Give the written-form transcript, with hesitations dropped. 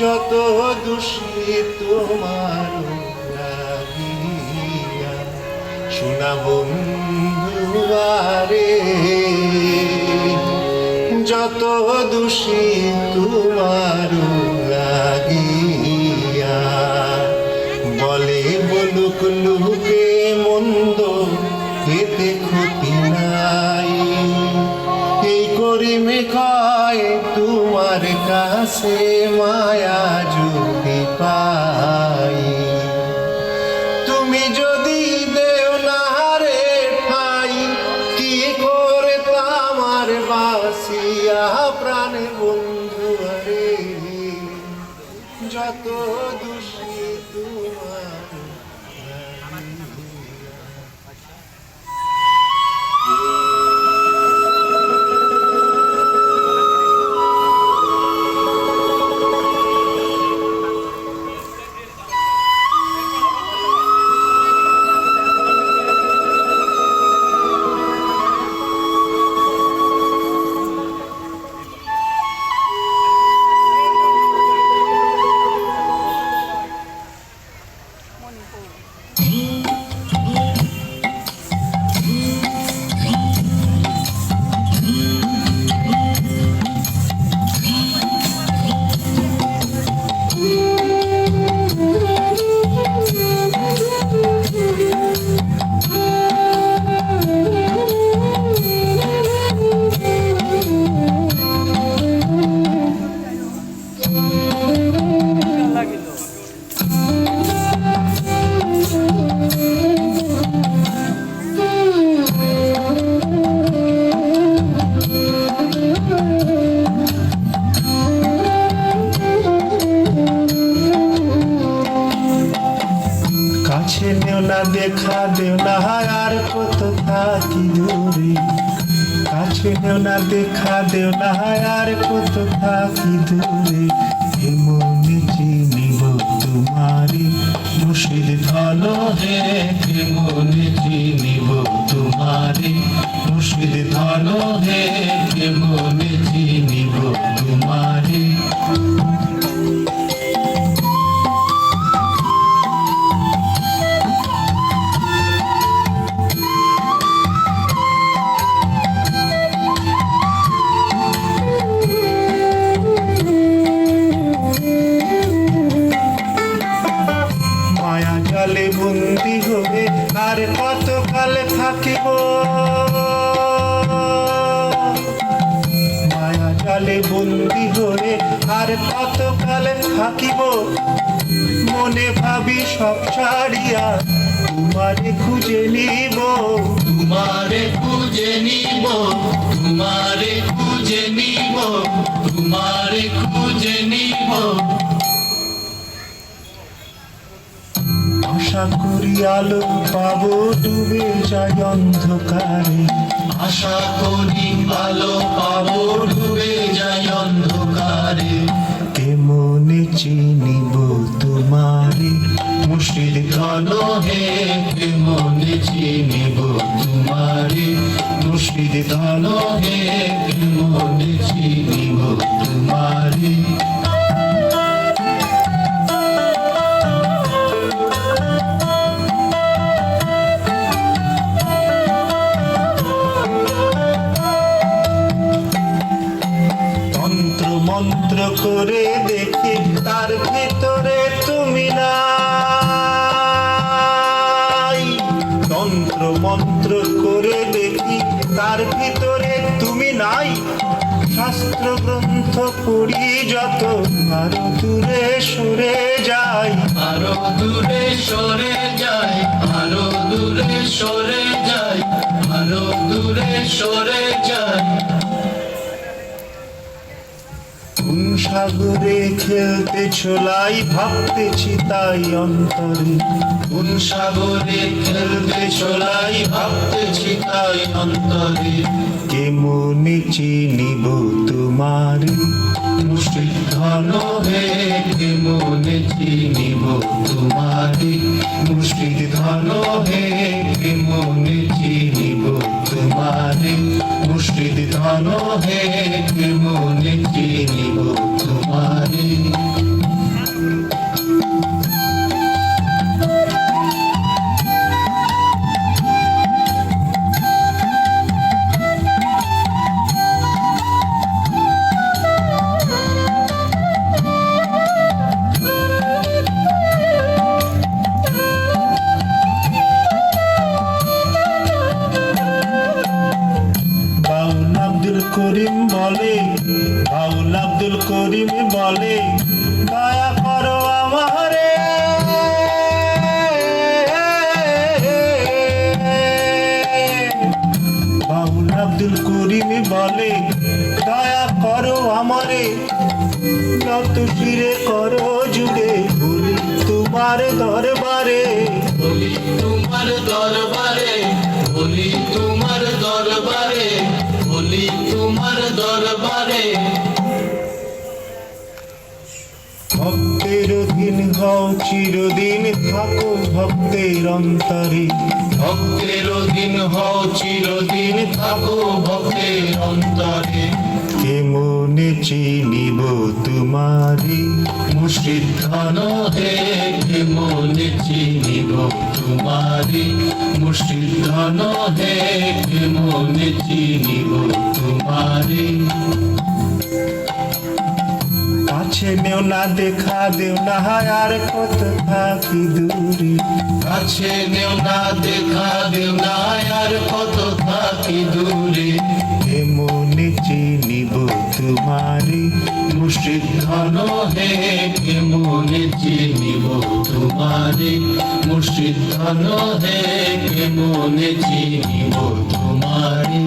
যত দোষী তোমার লাগিয়া, শোনা বন্ধু আরে, যত দোষী তোমার লাগিয়া। বলে বলুক লোকে মন্দ, এতে ক্ষতি নাই। এই করিমে কয় তোমার কাছে মায়া যদি পাই। তুমি যদি দেও না রে ঠাই, কি করে তামার বাসিয়া প্রাণে বন্ধু রে, যত দোষী তোমার। কাছে নেও না, দেখা দেও না, আর কত থাকি দূরে। কাছে নেও না, দেখা দেও না, আর কত থাকি দূরে। মনে চিনিব তোমারে মুর্শিদ ধন হে, মনে চিনিব তোমারে মুর্শিদ ধন হে, মনে চিনিব তোমারে। জালে বন্দি হবে আর কত কাল থাকিব, মায়া জালে বন্দি হয়ে আর কত কাল থাকিব। মনে ভাবি সব ছাড়িয়া তোমারে খুঁজে নিব, তোমারে খুঁজে নিব, তোমারে খুঁজে নিব, তোমারে খুঁজে নিব। আশা করি আলো পাবো, ডুবে যায় অন্ধকারে। আশা করি আলো পাবো, ডুবে যায় অন্ধকারে। কেমনে চিনিব তোমারে মুর্শিদ ধন হে, মনে চিনিব তোমারে মুর্শিদ ধন হে, মনে চিনিব তোমারে। মন্ত্র করে দেখি তার ভিতরে তুমি নাই। তন্ত্র মন্ত্র করে দেখি তার ভিতরে তুমি নাই। শাস্ত্র গ্রন্থ পড়ি যত আরো দূরে সরে যাই, আরো দূরে সরে যায়, আরো দূরে সরে যায়, আরো দূরে সরে যায়। কোন সাগরে খেলতে ছোলাই ভাবতেছি তাই অন্তরে। কোন সাগরে খেলতে চলাই ভাবতেছি তাই অন্তরে। কেমনে চিনিব তোমারে মুর্শিদ ধন হে, মনে চিনিব তোমারে মুর্শিদ ধন হে, মনে চিনিব তোমারে মুর্শিদ ধন হে, মনে চিনিব তোমারে। বলে দয়া করো আমারে, বাউল আব্দুল করিম বলে দয়া করো আমারে, নত শিরে করো জুড়ে বলি তোমার দরবারে, বলি তোমার দরবারে, বলি তোমার দরবারে, বলি তোমার দরবারে। ভক্তের অধীন হও চিরদিন থাকো ভক্তের অন্তরে, ভক্তের অধীন হও চিরদিন থাকো ভক্তের অন্তরে। কেমনে চিনিব তোমারে, মুর্শিদ ধন হে কেমনে চিনিব তোমারে, মুর্শিদ ধন হে কেমনে চিনিব তোমারে। কাছে নেও না দেখা দেও না আর কত থাকি দূরে, কাছে নেও না দেখা দেও না আর কত থাকি দূরে। কেমনে চিনিব তোমারে, মুর্শিদ ধন হে কেমনে চিনিব তোমারে, মুর্শিদ ধন হে কেমনে চিনিব তোমারে।